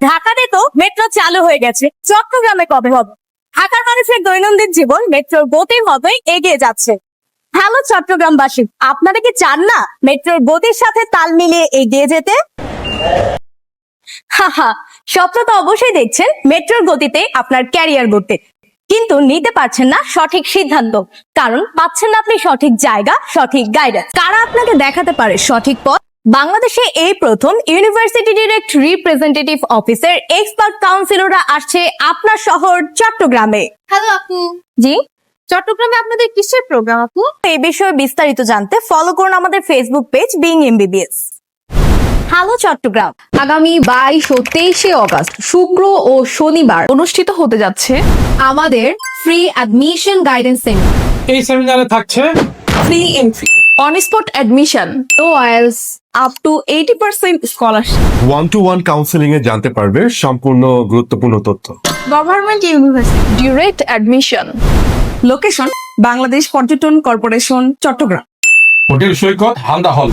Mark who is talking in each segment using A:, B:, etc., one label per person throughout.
A: ঢাকাতে তো মেট্রো চালু হয়ে গেছে, চট্টগ্রামে কবে হবে? ঢাকার মানুষের দৈনন্দিন জীবন মেট্রোর গতির মতোই এগিয়ে যাচ্ছে। হ্যালো চট্টগ্রামবাসী, আপনারা কি চান না মেট্রোর গতির সাথে তাল মিলিয়ে এগিয়ে যেতে? হাহা, স্বপ্ন তো অবশ্যই দেখছেন মেট্রোর গতিতে আপনার ক্যারিয়ার গড়তে, কিন্তু নিতে পারছেন না সঠিক সিদ্ধান্ত, কারণ পাচ্ছেন না আপনি সঠিক জায়গা, সঠিক গাইডেন্স। কারা আপনাকে দেখাতে পারে সঠিক পথ? বাংলাদেশে এই প্রথম ইউনিভার্সিটি ডিরেক্ট রিপ্রেজেন্টেটিভ অফিসের এক্সপার্ট কাউন্সিলররা আসছে আপনার শহর চট্টগ্রামে।
B: হ্যালো আপু,
A: জি,
B: চট্টগ্রামে আপনাদের কিসের প্রোগ্রাম আপু?
A: এই বিষয়ে বিস্তারিত জানতে ফলো করুন আমাদের Facebook page being MBBS. Hello Chittagong,
C: আগামী 22 ও 23 অগস্ট শুক্র ও শনিবার অনুষ্ঠিত হতে যাচ্ছে আমাদের ফ্রি অ্যাডমিশন গাইডেন্স সেমিনার।
D: এই সেমিনারে থাকছে
C: free entry, on spot admission, no IELTS, up to 80% scholarship,
E: 1-to-1 counselling এ জানতে পারবে সম্পূর্ণ গুরুত্বপূর্ণ তথ্য।
B: Government university,
C: direct admission. Location Bangladesh Parjatan corporation, Chattogram.
D: Hotel Saikat, Halda hall.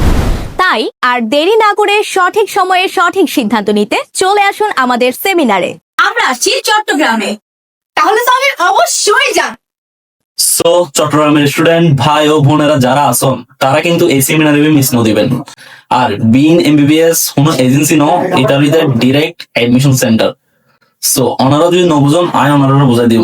A: তাই আর দেরি না করে সঠিক সময়ে সঠিক সিদ্ধান্ত নিতে চলে আসুন আমাদের সেমিনারে।
B: আমরা আসছি চট্টগ্রামে, তাহলে সবাই অবশ্যই যান।
F: সো চট্টগ্রামের স্টুডেন্ট ভাই ও বোনেরা যারা আসন তারা কিন্তু এই সেমিনারে মিস ন দিবেন। আর বিন এমবিবিএস কোনো এজেন্সি ন, এটা হইতে ডিরেক্ট এডমিশন সেন্টার। সো ওনারা যদি ন বুঝুন আয় ওনারা বুঝাই দিব।